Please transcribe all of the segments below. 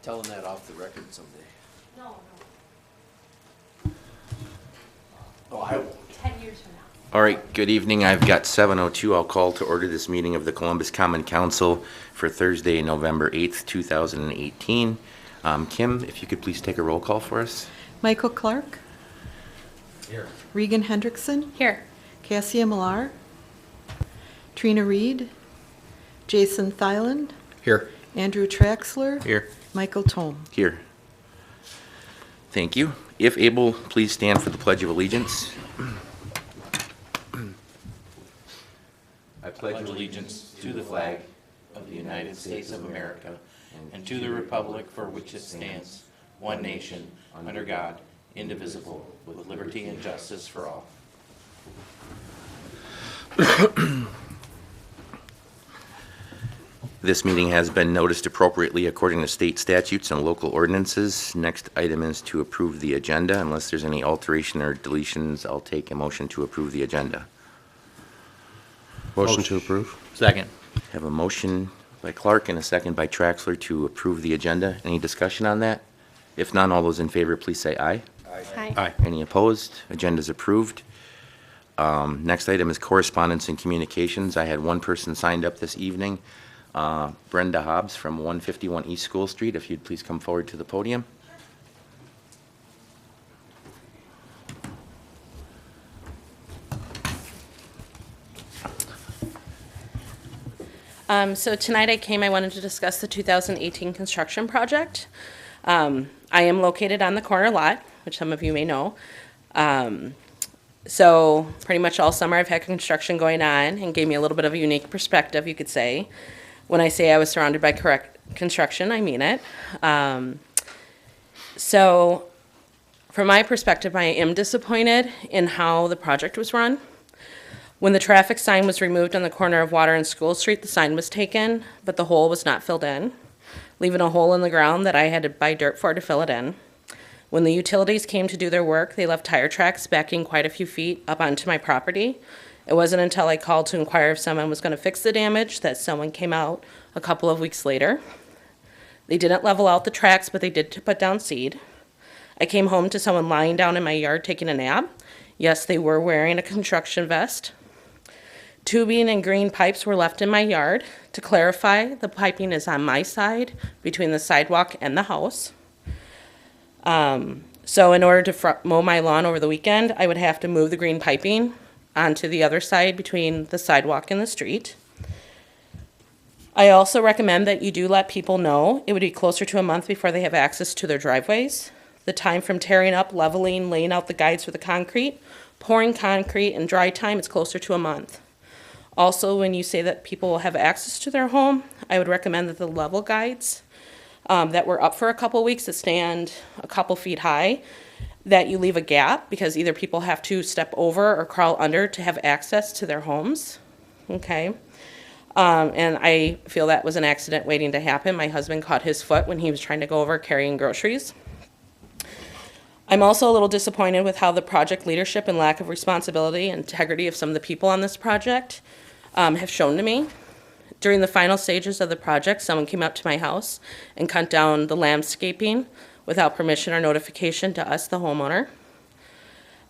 Tell them that off the record someday. No. Oh, I won't. 10 years from now. All right, good evening. I've got 7:02. I'll call to order this meeting of the Columbus Common Council for Thursday, November 8th, 2018. Kim, if you could please take a roll call for us. Michael Clark, Here. Regan Hendrickson, Here. Cassia Millar, Trina Reed, Jason Thyland, Here. Andrew Traxler, Here. Michael Tome. Here. Thank you. If able, please stand for the Pledge of Allegiance. I pledge allegiance to the flag of the United States of America and to the republic for which it stands, one nation, under God, indivisible, with liberty and justice for all. This meeting has been noticed appropriately according to state statutes and local ordinances. Next item is to approve the agenda. Unless there's any alteration or deletions, I'll take a motion to approve the agenda. Motion to approve. Second. Have a motion by Clark and a second by Traxler to approve the agenda. Any discussion on that? If none, all those in favor, please say aye. Aye. Any opposed? Agenda's approved. Next item is correspondence and communications. I had one person signed up this evening, Brenda Hobbs from 151 East School Street. If you'd please come forward to the podium. So tonight I wanted to discuss the 2018 construction project. I am located on the corner lot, which some of you may know. So pretty much all summer I've had construction going on and gave me a little bit of a unique perspective, you could say. When I say I was surrounded by correct construction, I mean it. So from my perspective, I am disappointed in how the project was run. When the traffic sign was removed on the corner of Water and School Street, the sign was taken, but the hole was not filled in, leaving a hole in the ground that I had to buy dirt for to fill it in. When the utilities came to do their work, they left tire tracks backing quite a few feet up onto my property. It wasn't until I called to inquire if someone was going to fix the damage that someone came out a couple of weeks later. They didn't level out the tracks, but they did put down seed. I came home to someone lying down in my yard taking a nap. Yes, they were wearing a construction vest. Tubing and green pipes were left in my yard. To clarify, the piping is on my side between the sidewalk and the house. So in order to mow my lawn over the weekend, I would have to move the green piping onto the other side between the sidewalk and the street. I also recommend that you do let people know it would be closer to a month before they have access to their driveways. The time from tearing up, leveling, laying out the guides for the concrete, pouring concrete, and dry time is closer to a month. Also, when you say that people will have access to their home, I would recommend that the level guides that were up for a couple weeks that stand a couple feet high, that you leave a gap because either people have to step over or crawl under to have access to their homes. Okay. And I feel that was an accident waiting to happen. My husband caught his foot when he was trying to go over carrying groceries. I'm also a little disappointed with how the project leadership and lack of responsibility and integrity of some of the people on this project have shown to me. During the final stages of the project, someone came up to my house and cut down the landscaping without permission or notification to us, the homeowner.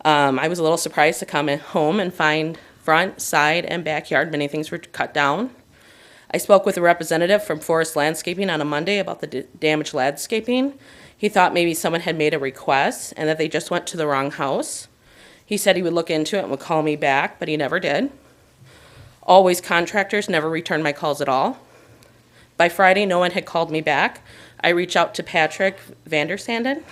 I was a little surprised to come home and find front, side, and backyard, many things were cut down. I spoke with a representative from Forest Landscaping on a Monday about the damaged landscaping. He thought maybe someone had made a request and that they just went to the wrong house. He said he would look into it and would call me back, but he never did. Always contractors never returned my calls at all. By Friday, no one had called me back. I reached out to Patrick Vandersanden,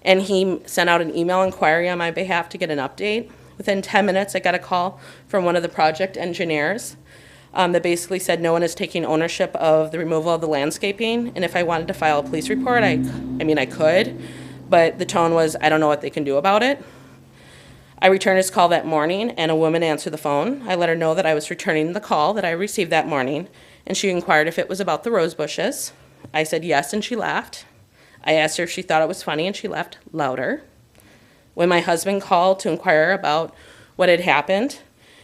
and he sent out an email inquiry on my behalf to get an update. Within 10 minutes, I got a call from one of the project engineers that basically said no one is taking ownership of the removal of the landscaping, and if I wanted to file a police report, I could, but the tone was, I don't know what they can do about it. I returned his call that morning, and a woman answered the phone. I let her know that I was returning the call that I received that morning, and she inquired if it was about the rose bushes. I said yes, and she laughed. I asked her if she thought it was funny, and she laughed louder. When my husband called to inquire about what had happened,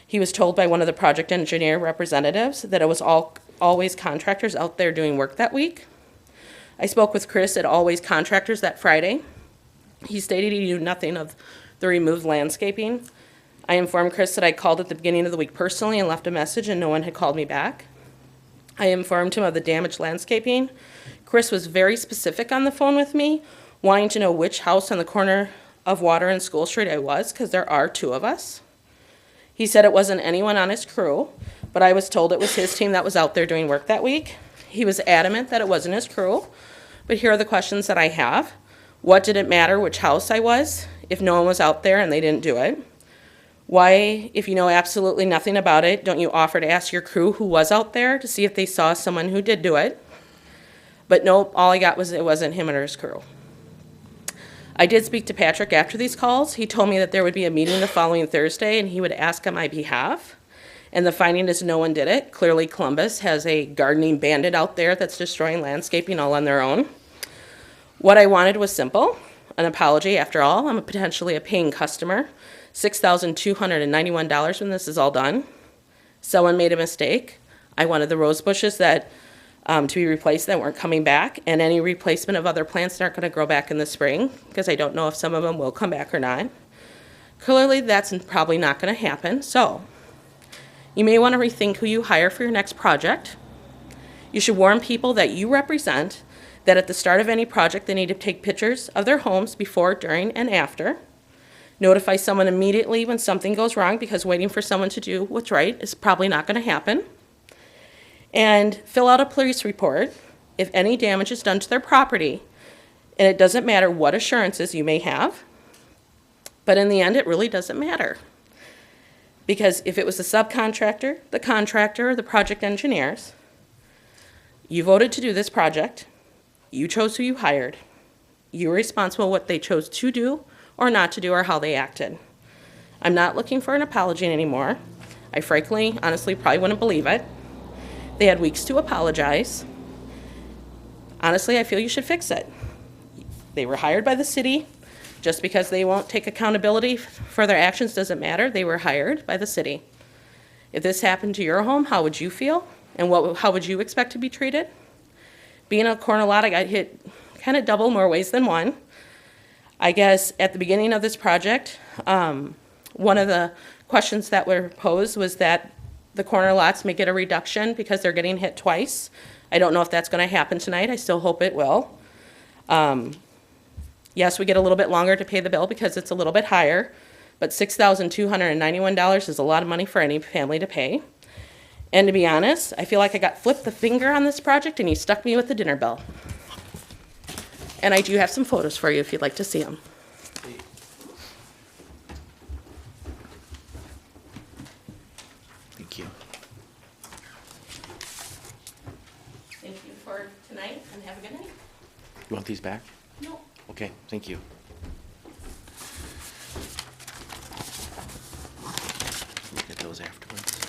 he was told by one of the project engineer representatives that it was always contractors out there doing work that week. I spoke with Chris at Always Contractors that Friday. He stated he knew nothing of the removed landscaping. I informed Chris that I called at the beginning of the week personally and left a message, and no one had called me back. I informed him of the damaged landscaping. Chris was very specific on the phone with me, wanting to know which house on the corner of Water and School Street I was, because there are 2 of us. He said it wasn't anyone on his crew, but I was told it was his team that was out there doing work that week. He was adamant that it wasn't his crew, but here are the questions that I have. What did it matter which house I was if no one was out there and they didn't do it? Why, if you know absolutely nothing about it, don't you offer to ask your crew who was out there to see if they saw someone who did do it? But nope, all I got was it wasn't him or his crew. I did speak to Patrick after these calls. He told me that there would be a meeting the following Thursday and he would ask on my behalf. And the finding is no one did it. Clearly Columbus has a gardening bandit out there that's destroying landscaping all on their own. What I wanted was simple, an apology. After all, I'm potentially a paying customer. $6,291 when this is all done. Someone made a mistake. I wanted the rose bushes that to be replaced that weren't coming back, and any replacement of other plants that aren't going to grow back in the spring, because I don't know if some of them will come back or not. Clearly, that's probably not going to happen, so you may want to rethink who you hire for your next project. You should warn people that you represent that at the start of any project, they need to take pictures of their homes before, during, and after. Notify someone immediately when something goes wrong, because waiting for someone to do what's right is probably not going to happen. And fill out a police report if any damage is done to their property. And it doesn't matter what assurances you may have, but in the end, it really doesn't matter. Because if it was the subcontractor, the contractor, or the project engineers, you voted to do this project, you chose who you hired, you were responsible what they chose to do or not to do or how they acted. I'm not looking for an apology anymore. I frankly, honestly, probably wouldn't believe it. They had weeks to apologize. Honestly, I feel you should fix it. They were hired by the city. Just because they won't take accountability for their actions doesn't matter. They were hired by the city. If this happened to your home, how would you feel? And how would you expect to be treated? Being a corner lot, I got hit kind of double more ways than one. I guess at the beginning of this project, one of the questions that were posed was that the corner lots may get a reduction because they're getting hit twice. I don't know if that's going to happen tonight. I still hope it will. Yes, we get a little bit longer to pay the bill because it's a little bit higher, but $6,291 is a lot of money for any family to pay. And to be honest, I feel like I got flipped the finger on this project and you stuck me with the dinner bill. And I do have some photos for you if you'd like to see them. Thank you. Thank you for tonight and have a good night. You want these back? No. Okay, thank you. Look at those afterwards.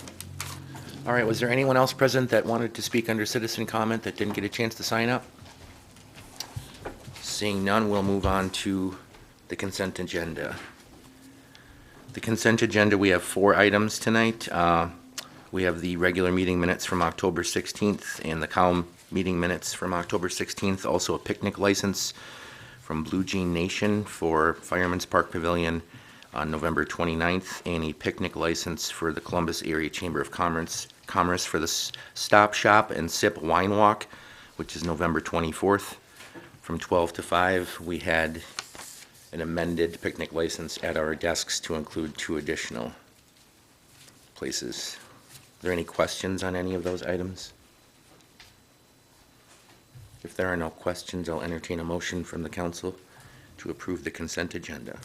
All right, was there anyone else present that wanted to speak under citizen comment that didn't get a chance to sign up? Seeing none, we'll move on to the consent agenda. The consent agenda, we have 4 items tonight. We have the regular meeting minutes from October 16th and the COW meeting minutes from October 16th. Also a picnic license from Blue Jean Nation for Fireman's Park Pavilion on November 29th, and a picnic license for the Columbus Area Chamber of Commerce for the Stop Shop and Sip Wine Walk, which is November 24th. From 12 to 5, we had an amended picnic license at our desks to include 2 additional places. Are there any questions on any of those items? If there are no questions, I'll entertain a motion from the council to approve the consent agenda.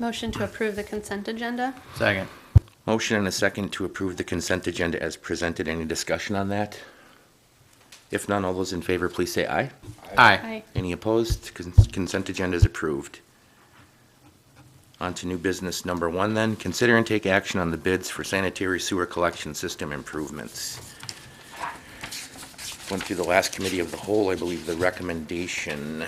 Motion to approve the consent agenda? Second. Motion and a second to approve the consent agenda as presented. Any discussion on that? If none, all those in favor, please say aye. Aye. Any opposed? Consent agenda is approved. On to new business number 1 then. Consider and take action on the bids for sanitary sewer collection system improvements. Went through the last committee of the whole. I believe the recommendation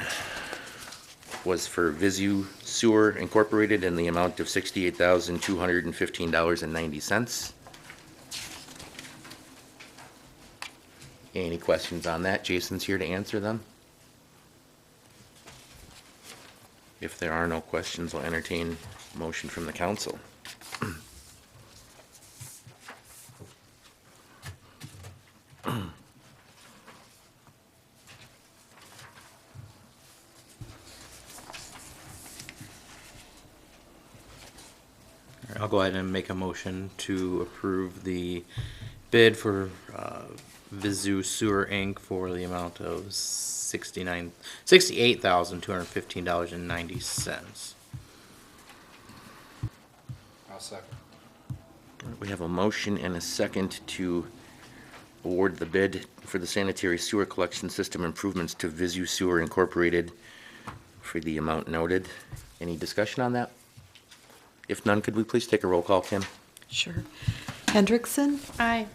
was for Visu Sewer Incorporated in the amount of $68,215.90. Any questions on that? Jason's here to answer them. If there are no questions, I'll entertain a motion from the council. All right, I'll go ahead and make a motion to approve the bid for Vizu Sewer Inc. for the amount of $68,215.90. I'll second. We have a motion and a second to award the bid for the sanitary sewer collection system improvements to Vizu Sewer Incorporated for the amount noted. Any discussion on that? If none, could we please take a roll call, Kim? Sure. Hendrickson, Aye.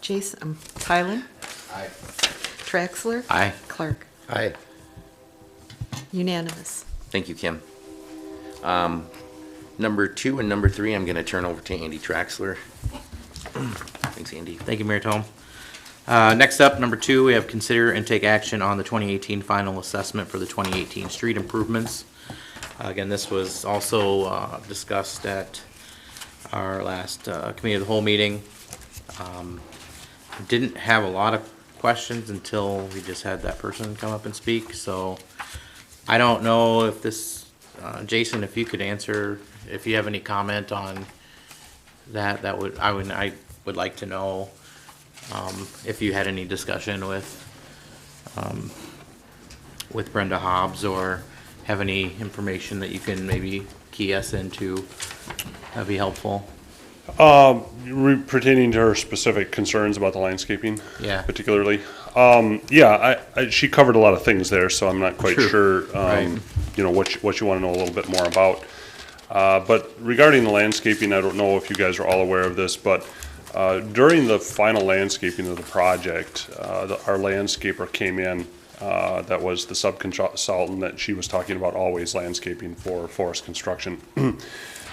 Tylen, Aye. Traxler. Aye. Clark. Aye. Unanimous. Thank you, Kim. Number 2 and number 3, I'm going to turn over to Andy Traxler. Thanks, Andy. Thank you, Mayor Tom. Next up, number 2, we have consider and take action on the 2018 final assessment for the 2018 street improvements. Again, this was also discussed at our last committee of the whole meeting. Didn't have a lot of questions until we just had that person come up and speak. So I don't know if this, Jason, if you could answer, if you have any comment on that, I would like to know if you had any discussion with Brenda Hobbs, or have any information that you can maybe key us into. That'd be helpful. Pertaining to her specific concerns about the landscaping, Yeah. particularly. She covered a lot of things there, so I'm not quite True. sure, Right. what you want to know a little bit more about. But regarding the landscaping, I don't know if you guys are all aware of this, but during the final landscaping of the project, our landscaper came in. That was the subconsultant that she was talking about, Always Landscaping for Forest Construction.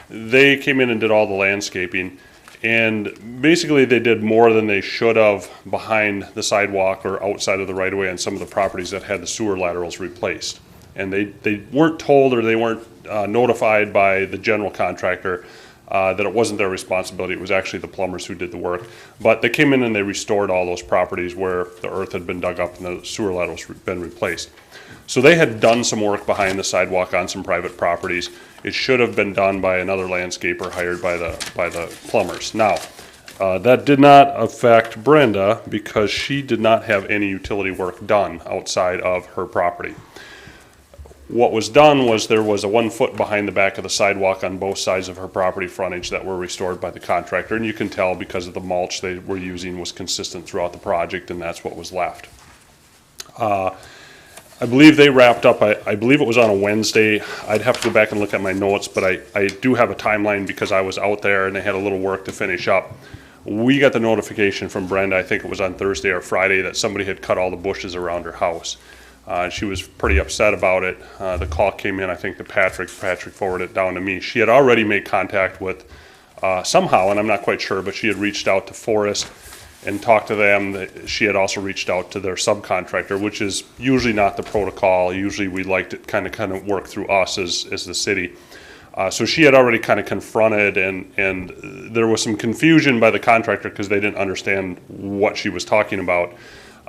They came in and did all the landscaping, and basically they did more than they should have behind the sidewalk or outside of the right-of-way on some of the properties that had the sewer laterals replaced. And they weren't told, or they weren't notified by the general contractor that it wasn't their responsibility. It was actually the plumbers who did the work. But they came in and they restored all those properties where the earth had been dug up and the sewer laterals had been replaced. So they had done some work behind the sidewalk on some private properties. It should have been done by another landscaper hired by the plumbers. Now, that did not affect Brenda because she did not have any utility work done outside of her property. What was done was there was a 1 foot behind the back of the sidewalk on both sides of her property frontage that were restored by the contractor, and you can tell because of the mulch they were using was consistent throughout the project, and that's what was left. I believe they wrapped up, I believe it was on a Wednesday. I'd have to go back and look at my notes, but I do have a timeline because I was out there and they had a little work to finish up. We got the notification from Brenda, I think it was on Thursday or Friday, that somebody had cut all the bushes around her house. She was pretty upset about it. The call came in, I think, to Patrick. Patrick forwarded it down to me. She had already made contact with, somehow, and I'm not quite sure, but she had reached out to Forest and talked to them. She had also reached out to their subcontractor, which is usually not the protocol. Usually we like to kind of work through us as the city. So she had already kind of confronted, and there was some confusion by the contractor because they didn't understand what she was talking about.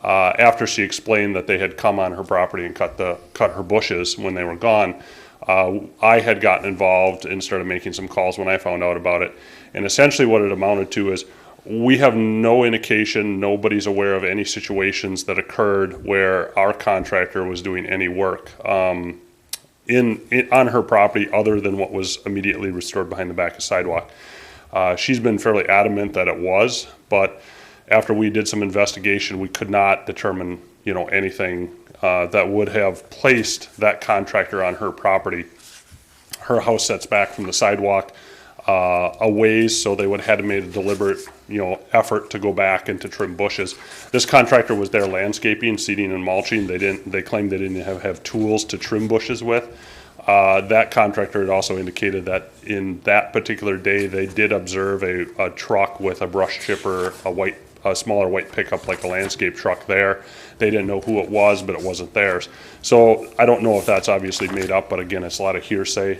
After she explained that they had come on her property and cut her bushes when they were gone, I had gotten involved and started making some calls when I found out about it. And essentially what it amounted to is we have no indication, nobody's aware of any situations that occurred where our contractor was doing any work on her property other than what was immediately restored behind the back of the sidewalk. She's been fairly adamant that it was, but after we did some investigation, we could not determine, anything that would have placed that contractor on her property. Her house sets back from the sidewalk a ways, so they would have had to made a deliberate, effort to go back and to trim bushes. This contractor was there landscaping, seeding, and mulching. They claimed they didn't have tools to trim bushes with. That contractor had also indicated that in that particular day, they did observe a truck with a brush chipper, a white a smaller white pickup like a landscape truck there. They didn't know who it was, but it wasn't theirs. So I don't know if that's obviously made up, but again, it's a lot of hearsay,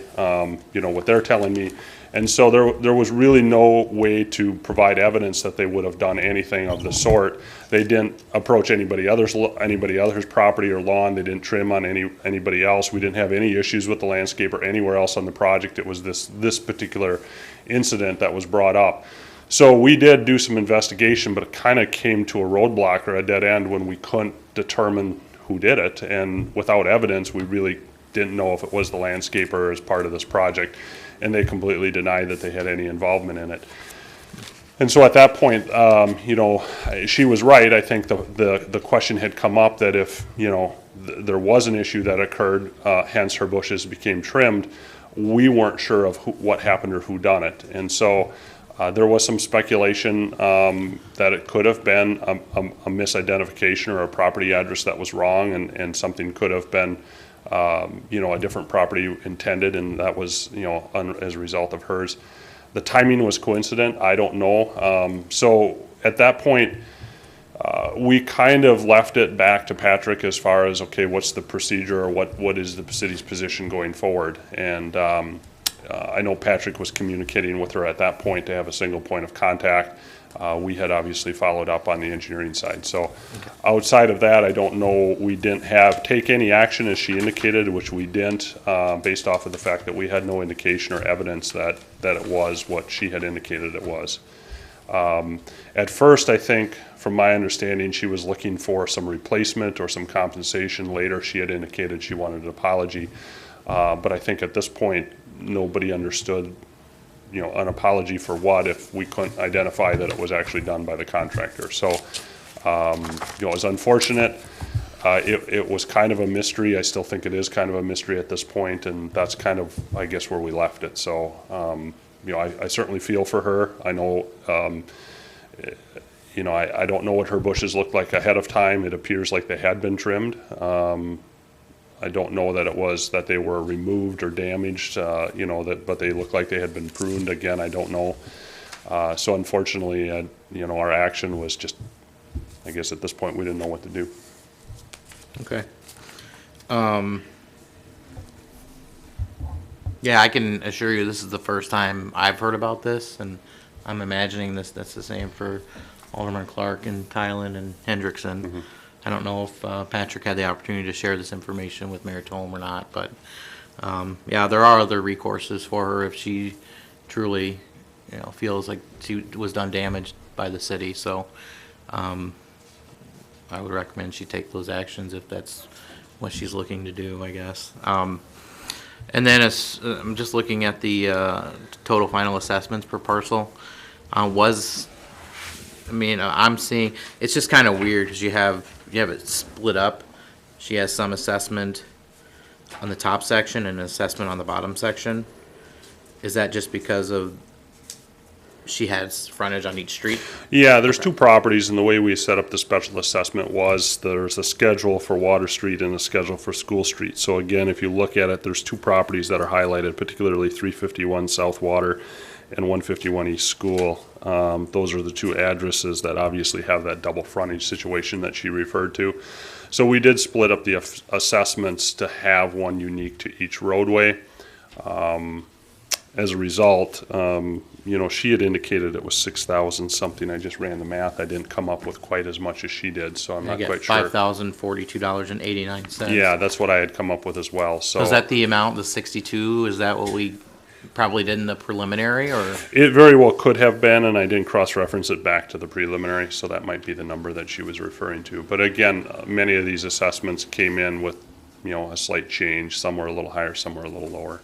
you know, what they're telling me. And so there was really no way to provide evidence that they would have done anything of the sort. They didn't approach anybody else's property or lawn. They didn't trim on anybody else. We didn't have any issues with the landscape or anywhere else on the project. It was this particular incident that was brought up. So we did do some investigation, but it kind of came to a roadblock or a dead end when we couldn't determine who did it. And without evidence, we really didn't know if it was the landscaper as part of this project. And they completely denied that they had any involvement in it. And so at that point, you know, she was right. I think the question had come up that if, you know, there was an issue that occurred, hence her bushes became trimmed, we weren't sure of what happened or who done it. And so there was some speculation that it could have been a misidentification or a property address that was wrong, and something could have been you know, a different property intended, and that was, you know, as a result of hers. The timing was coincident, I don't know. So at that point, we kind of left it back to Patrick as far as, okay, what's the procedure, or what is the city's position going forward? And I know Patrick was communicating with her at that point to have a single point of contact. We had obviously followed up on the engineering side. So outside of that, I don't know, we didn't take any action as she indicated, which we didn't, based off of the fact that we had no indication or evidence that it was what she had indicated it was. At first, I think, from my understanding, she was looking for some replacement or some compensation. Later, she had indicated she wanted an apology. But I think at this point, nobody understood, you know, an apology for what if we couldn't identify that it was actually done by the contractor. So, you know, it was unfortunate. It was kind of a mystery. I still think it is kind of a mystery at this point, and that's kind of, I guess, where we left it. So, you know, I certainly feel for her. I know, you know, I don't know what her bushes looked like ahead of time. It appears like they had been trimmed. I don't know that it was that they were removed or damaged, you know, but they look like they had been pruned. Again, I don't know. So unfortunately, you know, our action was just, I guess at this point, we didn't know what to do. Okay. Yeah, I can assure you this is the first time I've heard about this, and I'm imagining that's the same for Alderman Clark and Tylen and Hendrickson. Mm-hmm. I don't know if Patrick had the opportunity to share this information with Mayor Tolm or not, but yeah, there are other recourses for her if she truly, you know, feels like she was done damage by the city. So I would recommend she take those actions if that's what she's looking to do, I guess. And then I'm just looking at the total final assessments per parcel. I'm seeing, it's just kind of weird because you have it split up. She has some assessment on the top section and an assessment on the bottom section. Is that just because of she has frontage on each street? Yeah, there's two properties, and the way we set up the special assessment was there's a schedule for Water Street and a schedule for School Street. So again, if you look at it, there's two properties that are highlighted, particularly 351 South Water and 151 East School. Those are the two addresses that obviously have that double frontage situation that she referred to. So we did split up the assessments to have one unique to each roadway. As a result, you know, she had indicated it was 6,000 something. I just ran the math. I didn't come up with quite as much as she did, so I'm not quite sure. $5,042.89. Yeah, that's what I had come up with as well. So is that the amount, the 62? Is that what we probably did in the preliminary, or? It very well could have been, and I didn't cross-reference it back to the preliminary, so that might be the number that she was referring to. But again, many of these assessments came in with, you know, a slight change. Some were a little higher, some were a little lower.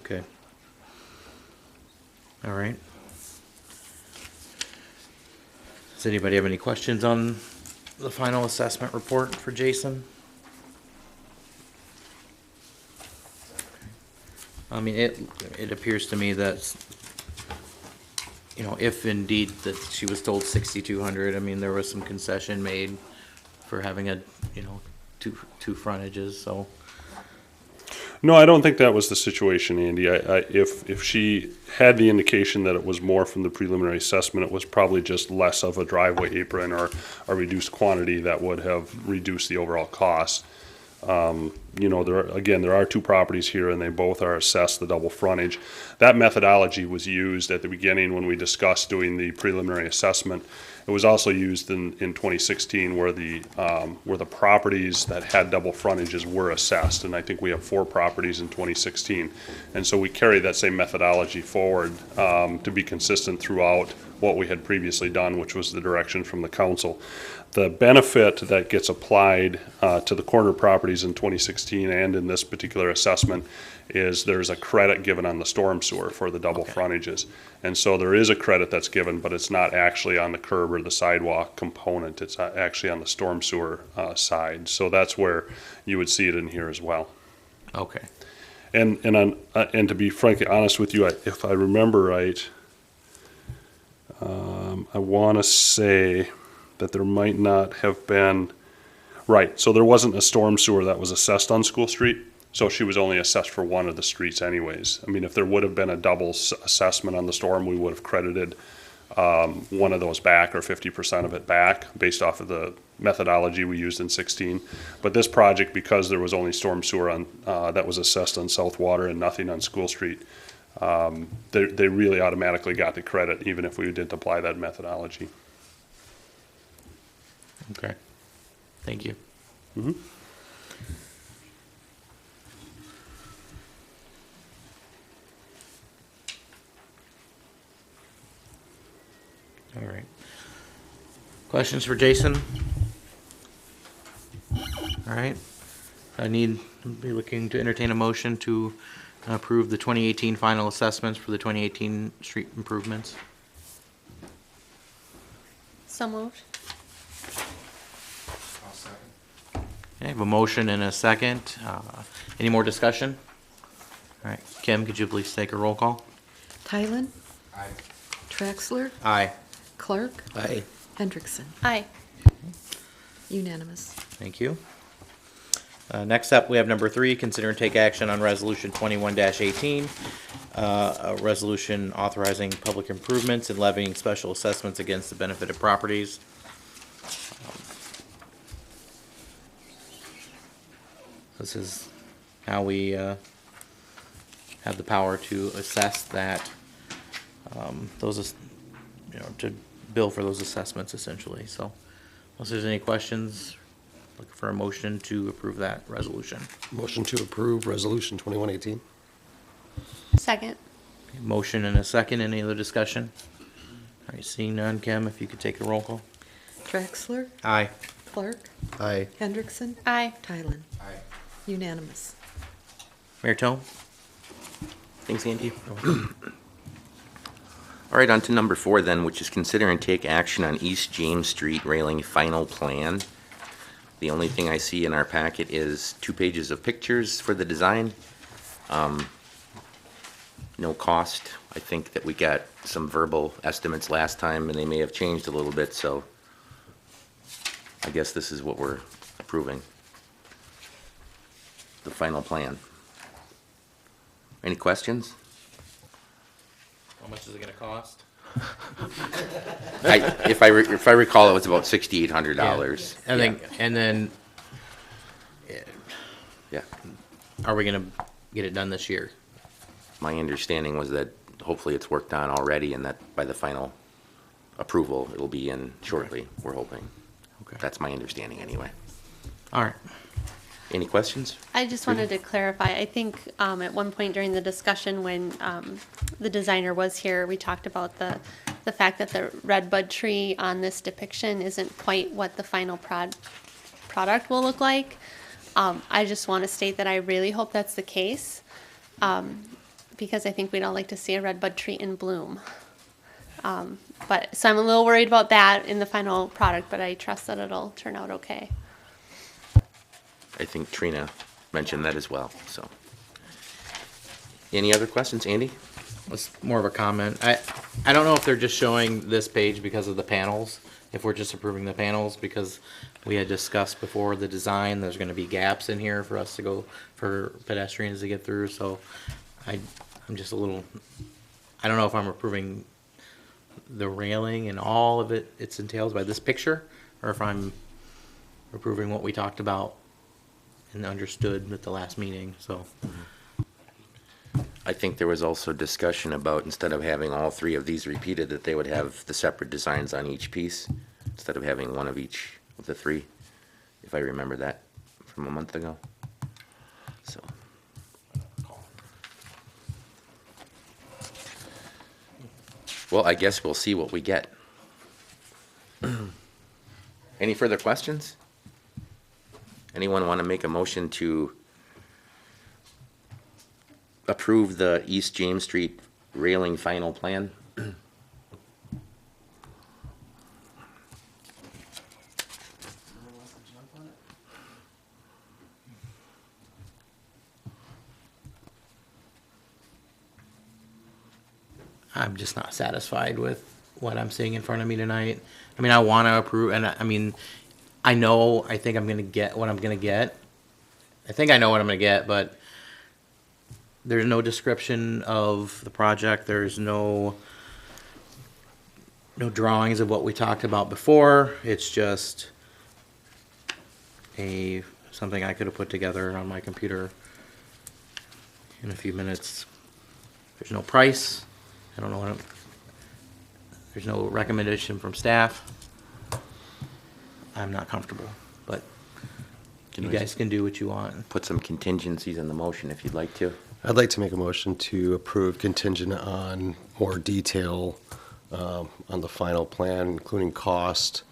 Okay. All right. Does anybody have any questions on the final assessment report for Jason? I mean, it appears to me that, you know, if indeed that she was told 6,200, I mean, there was some concession made for having a, you know, two frontages, so. No, I don't think that was the situation, Andy. If she had the indication that it was more from the preliminary assessment, it was probably just less of a driveway apron or a reduced quantity that would have reduced the overall cost. There are two properties here and they both are assessed the double frontage. That methodology was used at the beginning when we discussed doing the preliminary assessment. It was also used in 2016 where the properties that had double frontages were assessed, and I think we have 4 properties in 2016. And so we carried that same methodology forward to be consistent throughout what we had previously done, which was the direction from the council. The benefit that gets applied to the corner properties in 2016 and in this particular assessment is there's a credit given on the storm sewer for the double frontages. And so there is a credit that's given, but it's not actually on the curb or the sidewalk component. It's actually on the storm sewer side. So that's where you would see it in here as well. Okay. And to be frankly honest with you, if I remember right, I want to say that there might not have been, right, so there wasn't a storm sewer that was assessed on School Street, so she was only assessed for one of the streets anyways. I mean, if there would have been a double assessment on the storm, we would have credited one of those back or 50% of it back based off of the methodology we used in 16. But this project, because there was only storm sewer on that was assessed on South Water and nothing on School Street, they really automatically got the credit even if we didn't apply that methodology. Okay. Thank you. Mm-hmm. All right. Questions for Jason? All right. Be looking to entertain a motion to approve the 2018 final assessments for the 2018 street improvements. So moved. Okay, I have a motion and a second. Any more discussion? All right, Kim, could you please take a roll call? Tylen? Aye. Traxler? Aye. Clark? Aye. Hendrickson? Aye. Unanimous. Thank you. Next up, we have number 3, consider and take action on resolution 21-18, a resolution authorizing public improvements and levying special assessments against the benefited properties. This is how we have the power to assess that, to bill for those assessments essentially. So unless there's any questions, looking for a motion to approve that resolution. Motion to approve resolution 2118. Second. Okay, motion and a second. Any other discussion? All right, seeing none, Kim, if you could take a roll call. Traxler? Aye. Clark? Aye. Hendrickson? Aye. Tylen? Aye. Unanimous. Mayor Tone? Thanks, Andy. All right, on to number 4 then, which is consider and take action on East James Street railing final plan. The only thing I see in our packet is 2 pages of pictures for the design. No cost. I think that we got some verbal estimates last time and they may have changed a little bit, so I guess this is what we're approving. The final plan. Any questions? How much is it gonna cost? If I recall, it was about $6,800. And then, Yeah. are we gonna get it done this year? My understanding was that hopefully it's worked on already and that by the final approval, it'll be in shortly, we're hoping. Okay. That's my understanding anyway. All right. Any questions? I just wanted to clarify, I think at one point during the discussion when the designer was here, we talked about the fact that the red bud tree on this depiction isn't quite what the final product will look like. I just want to state that I really hope that's the case, because I think we'd all like to see a red bud tree in bloom. So I'm a little worried about that in the final product, but I trust that it'll turn out okay. I think Trina mentioned that as well, so. Any other questions, Andy? It's more of a comment. I don't know if they're just showing this page because of the panels, if we're just approving the panels, because we had discussed before the design, there's gonna be gaps in here for us to go, for pedestrians to get through, so I'm just a little, I don't know if I'm approving the railing and all of it's entails by this picture, or if I'm approving what we talked about and understood at the last meeting, so. I think there was also discussion about, instead of having all three of these repeated, that they would have the separate designs on each piece, instead of having one of each of the three, if I remember that from a month ago. So, well, I guess we'll see what we get. Any further questions? Anyone want to make a motion to approve the East James Street railing final plan? I'm just not satisfied with what I'm seeing in front of me tonight. I mean, I want to approve, and I mean, I think I'm gonna get what I'm gonna get. I think I know what I'm gonna get, but there's no description of the project. There's no drawings of what we talked about before. It's just something I could have put together on my computer in a few minutes. There's no price. I don't know there's no recommendation from staff. I'm not comfortable, but you guys can do what you want. Put some contingencies in the motion if you'd like to. I'd like to make a motion to approve contingent on more detail on the final plan, including cost,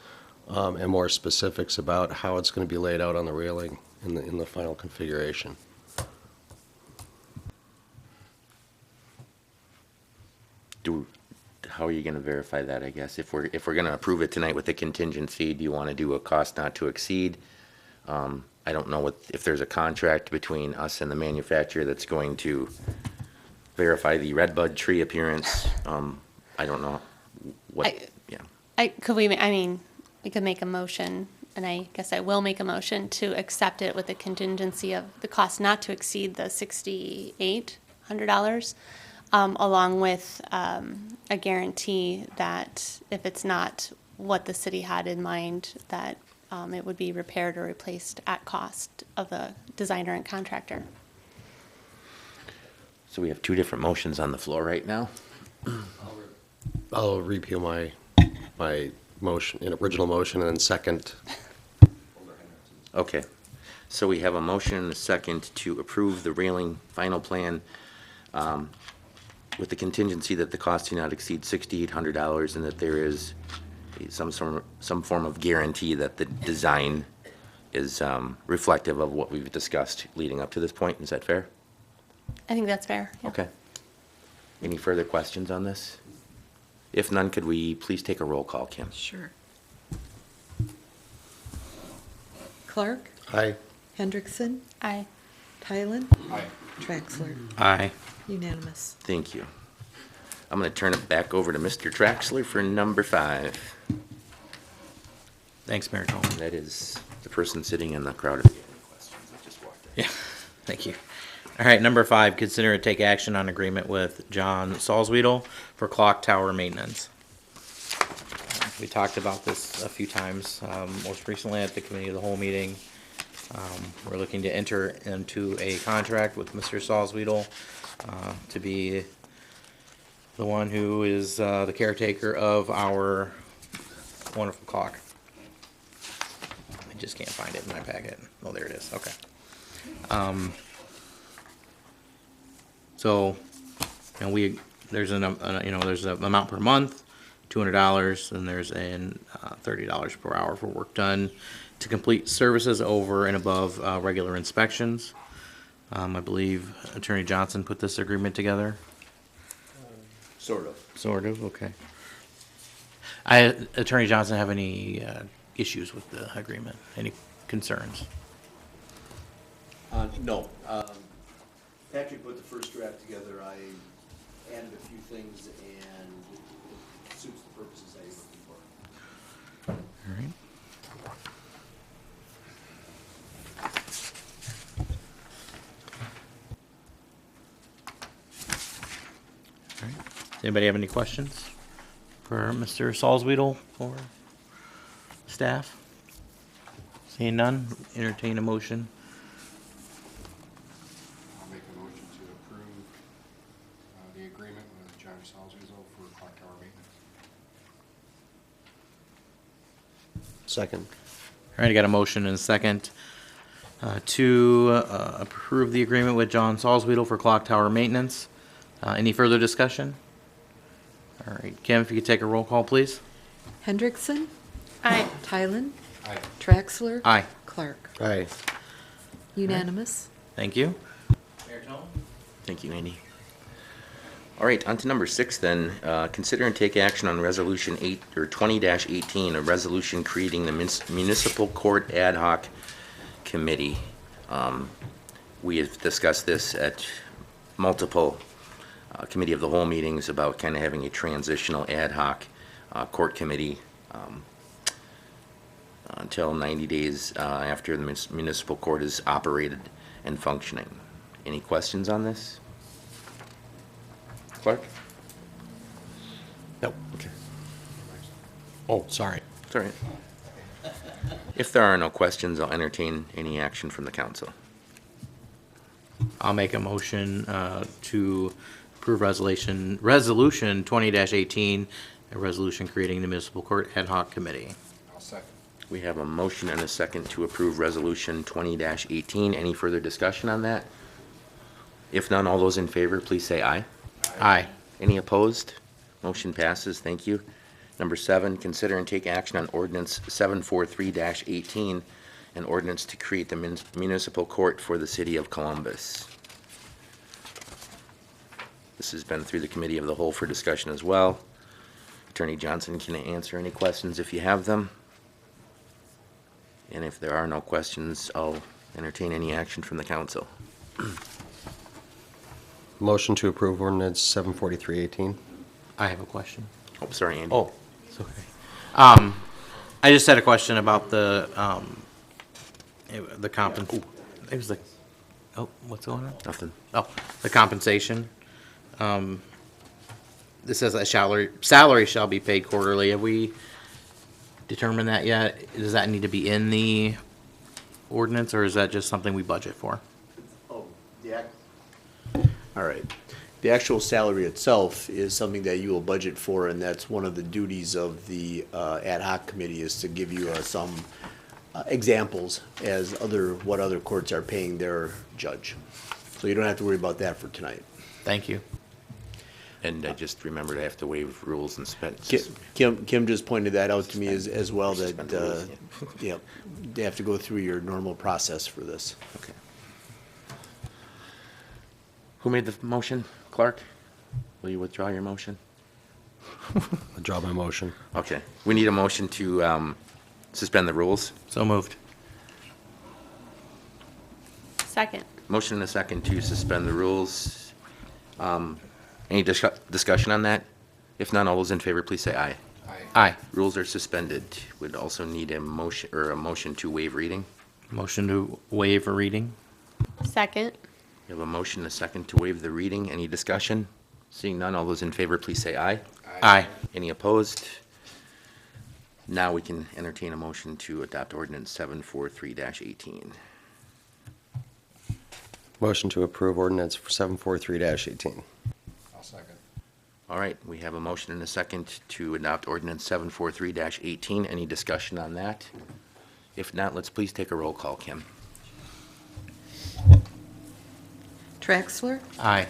and more specifics about how it's going to be laid out on the railing in the final configuration. How are you going to verify that, I guess? If we're going to approve it tonight with the contingency, do you want to do a cost not to exceed? I don't know if there's a contract between us and the manufacturer that's going to verify the redbud tree appearance. I don't know what, yeah. we could make a motion, and I guess I will make a motion to accept it with a contingency of the cost not to exceed the $6,800, along with a guarantee that if it's not what the city had in mind, that it would be repaired or replaced at cost of the designer and contractor. So we have two different motions on the floor right now. I'll repeal my motion, original motion, and then second. Okay. So we have a motion and a second to approve the railing final plan with the contingency that the cost do not exceed $6,800 and that there is some form of guarantee that the design is reflective of what we've discussed leading up to this point. Is that fair? I think that's fair. Yeah. Okay. Any further questions on this? If none, could we please take a roll call, Kim? Sure. Clark, Aye. Hendrickson, Aye. Tylen. Aye. Traxler, Aye. unanimous. Thank you. I'm going to turn it back over to Mr. Traxler for number 5. Thanks, Mayor Cohen. That is the person sitting in the crowd. Yeah, thank you. All right, number 5, consider and take action on agreement with John Salzwedel for clock tower maintenance. We talked about this a few times, most recently at the committee of the whole meeting. We're looking to enter into a contract with Mr. Salzwedel to be the one who is the caretaker of our wonderful clock. I just can't find it in my packet. Oh, there it is. Okay. So, there's an amount per month, $200, and there's an $30 per hour for work done to complete services over and above regular inspections. I believe Attorney Johnson put this agreement together. Sort of. Sort of, okay. Attorney Johnson, have any issues with the agreement? Any concerns? No. Patrick put the first draft together. I added a few things, and it suits the purposes I was looking All right. All right. Does anybody have any questions for Mr. Salzweedl or staff? Seeing none, entertain a motion. I'll make a motion to approve the agreement with John Salzweedl for clock tower maintenance. Second. All right, I got a motion and a second to approve the agreement with John Salzweedl for clock tower maintenance. Any further discussion? All right, Kim, if you could take a roll call, please. Hendrickson, Aye. Tylen, Aye. Traxler. Aye. Clark. Aye. Unanimous. Thank you. Thank you, Andy. All right, on to number 6 then. Consider and take action on Resolution 20-18, a resolution creating the Municipal Court Ad Hoc Committee. We have discussed this at multiple Committee of the Whole meetings about kind of having a transitional ad hoc court committee until 90 days after the municipal court is operated and functioning. Any questions on this? Clark? Nope. Okay. Oh, sorry. It's all right. If there are no questions, I'll entertain any action from the council. I'll make a motion to approve resolution 20-18, a resolution creating the municipal court ad hoc committee. I'll second. We have a motion and a second to approve Resolution 20-18. Any further discussion on that? If none, all those in favor, please say aye. Aye. Any opposed? Motion passes. Thank you. Number 7, consider and take action on ordinance 743-18, an ordinance to create the municipal court for the city of Columbus. This has been through the Committee of the Whole for discussion as well. Attorney Johnson can answer any questions if you have them. And if there are no questions, I'll entertain any action from the council. Motion to approve ordinance 743-18. I have a question. Oh, sorry, Andy. Oh, it's okay. I just had a question about the it was the, oh, what's going on? Nothing. Oh, the compensation. This says that salary shall be paid quarterly. Have we determined that yet? Does that need to be in the ordinance, or is that just something we budget for? Oh, all right. The actual salary itself is something that you will budget for, and that's one of the duties of the ad hoc committee is to give you some examples as what other courts are paying their judge. So you don't have to worry about that for tonight. Thank you. And I just remembered I have to waive rules and spend. Kim just pointed that out to me as well, Suspend the rules, that, yeah, they have to go through your normal process for this. Okay. Who made the motion? Clark? Will you withdraw your motion? Withdraw my motion. Okay. We need a motion to suspend the rules. So moved. Second. Motion and a second to suspend the rules. Any discussion on that? If none, all those in favor, please say aye. Aye. Rules are suspended. Would also need a motion to waive reading. Motion to waive a reading. Second. We have a motion and a second to waive the reading. Any discussion? Seeing none, all those in favor, please say aye. Aye. Any opposed? Now we can entertain a motion to adopt ordinance 743-18. Motion to approve ordinance 743-18. I'll second. All right, we have a motion and a second to adopt ordinance 743-18. Any discussion on that? If not, let's please take a roll call, Kim. Traxler, Aye.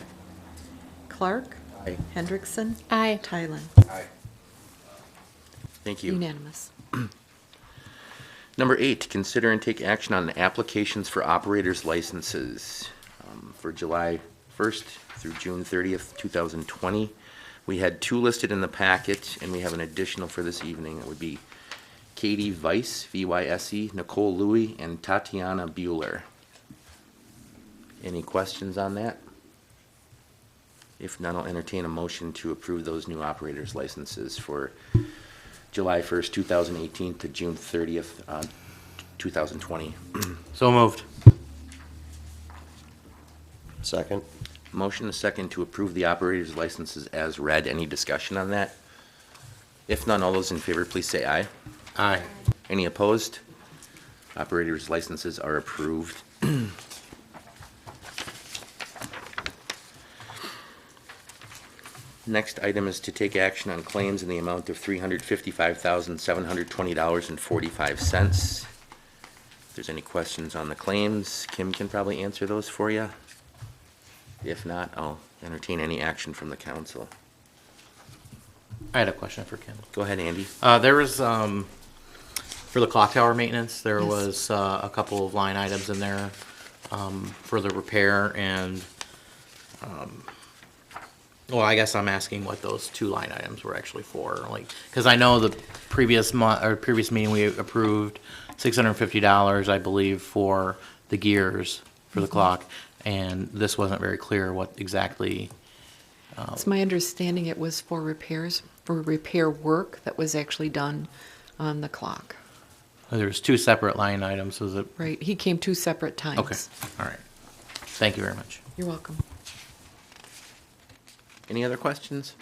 Clark. Aye. Hendrickson, Aye. Tylen. Aye. Thank you. Unanimous. Number 8, consider and take action on the applications for operators licenses for July 1st through June 30th, 2020. We had 2 listed in the packet, and we have an additional for this evening. It would be Katie Weiss, V-Y-S-E, Nicole Louie, and Tatiana Bueller. Any questions on that? If none, I'll entertain a motion to approve those new operators licenses for July 1st, 2018 to June 30th, 2020. So moved. Second? Motion is second to approve the operator's licenses as read. Any discussion on that? If none, all those in favor, please say aye. Aye. Any opposed? Operator's licenses are approved. Next item is to take action on claims in the amount of $355,720.45. If there's any questions on the claims, Kim can probably answer those for you. If not, I'll entertain any action from the council. I had a question for Kim. Go ahead, Andy. There was, for the clock tower maintenance, there was a couple of line items in there for the repair and, well, I guess I'm asking what those two line items were actually for, like, because I know the previous previous meeting, we approved $650, I believe, for the gears for the clock, and this wasn't very clear what exactly. It's my understanding it was for repairs, for repair work that was actually done on the clock. There's two separate line items, is it? Right, he came 2 separate times. Okay, all right. Thank you very much. You're welcome. Any other questions?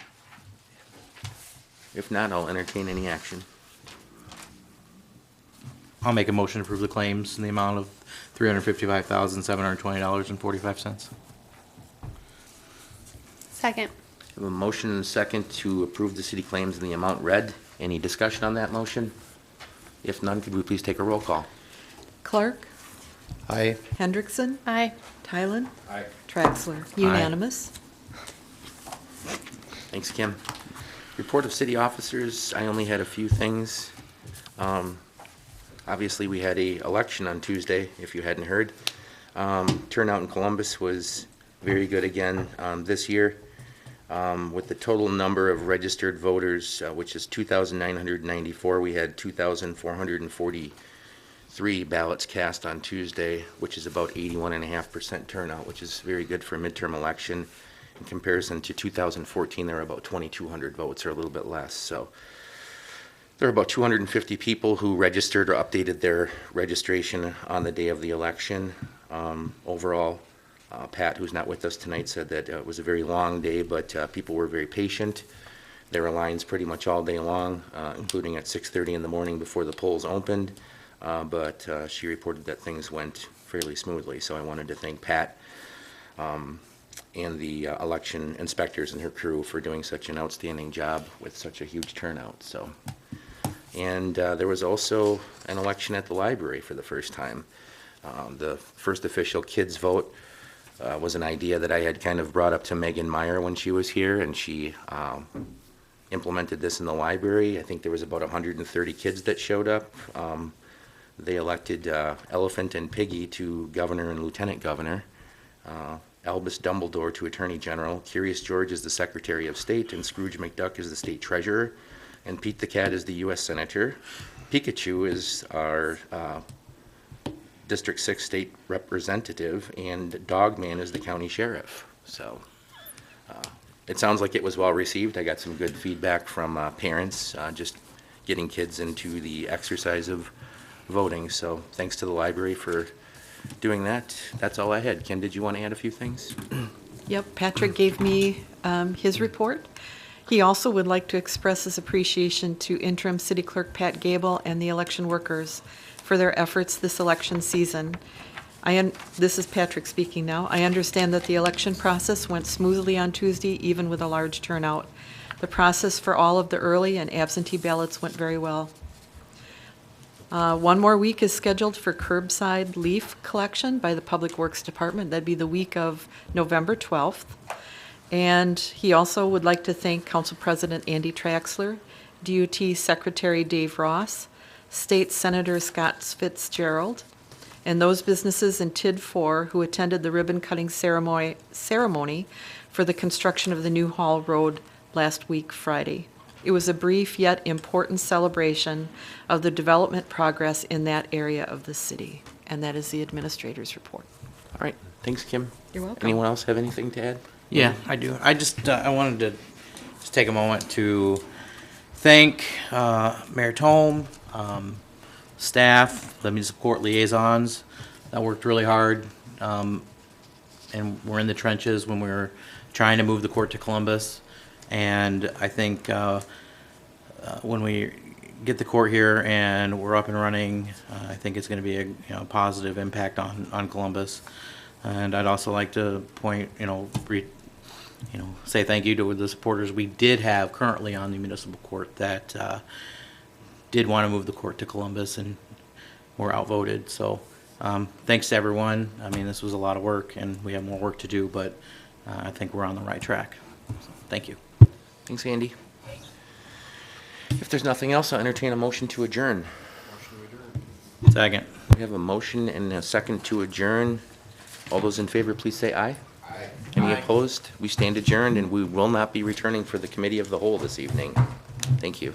If not, I'll entertain any action. I'll make a motion to approve the claims in the amount of $355,720.45. Second. I have a motion and a second to approve the city claims in the amount read. Any discussion on that motion? If none, could we please take a roll call? Clark, Aye. Hendrickson, Aye. Tylen, Aye. Traxler. Unanimous. Thanks, Kim. Report of city officers, I only had a few things. Obviously, we had a election on Tuesday, if you hadn't heard. Turnout in Columbus was very good again this year. With the total number of registered voters, which is 2,994, we had 2,443 ballots cast on Tuesday, which is about 81.5% turnout, which is very good for a midterm election. In comparison to 2014, there were about 2,200 votes, or a little bit less. So there are about 250 people who registered or updated their registration on the day of the election. Overall, Pat, who's not with us tonight, said that it was a very long day, but people were very patient. There were lines pretty much all day long, including at 6:30 in the morning before the polls opened. But she reported that things went fairly smoothly. So I wanted to thank Pat and the election inspectors and her crew for doing such an outstanding job with such a huge turnout. So, and there was also an election at the library for the first time. The first official kids vote was an idea that I had kind of brought up to Megan Meyer when she was here, and she implemented this in the library. I think there was about 130 kids that showed up. They elected Elephant and Piggy to governor and lieutenant governor. Albus Dumbledore to Attorney General, Curious George is the Secretary of State, and Scrooge McDuck is the State Treasurer, and Pete the Cat is the U.S. Senator. Pikachu is our District 6 State Representative, and Dogman is the County Sheriff. So it sounds like it was well received. I got some good feedback from parents, just getting kids into the exercise of voting. So thanks to the library for doing that. That's all I had. Ken, did you want to add a few things? Yep, Patrick gave me his report. He also would like to express his appreciation to interim city clerk Pat Gable and the election workers for their efforts this election season. This is Patrick speaking now. I understand that the election process went smoothly on Tuesday, even with a large turnout. The process for all of the early and absentee ballots went very well. One more week is scheduled for curbside leaf collection by the Public Works Department. That'd be the week of November 12th. And he also would like to thank Council President Andy Traxler, DOT Secretary Dave Ross, State Senator Scott Fitzgerald, and those businesses in TID 4 who attended the ribbon-cutting ceremony for the construction of the new Hall Road last week, Friday. It was a brief yet important celebration of the development progress in that area of the city. And that is the administrator's report. All right. Thanks, Kim. You're welcome. Anyone else have anything to add? Yeah, I do. I just I wanted to just take a moment to thank Mayor Tome, staff, the municipal court liaisons that worked really hard, and we're in the trenches when we were trying to move the court to Columbus. And I think when we get the court here and we're up and running, I think it's going to be a positive impact on Columbus. And I'd also like to point, say thank you to the supporters we did have currently on the municipal court that did want to move the court to Columbus and were outvoted. So thanks to everyone. I mean, this was a lot of work and we have more work to do, but I think we're on the right track. So, thank you. Thanks, Andy. If there's nothing else, I'll entertain a motion to adjourn. Second. We have a motion and a second to adjourn. All those in favor, please say aye. Aye. Any opposed? We stand adjourned, and we will not be returning for the committee of the whole this evening. Thank you.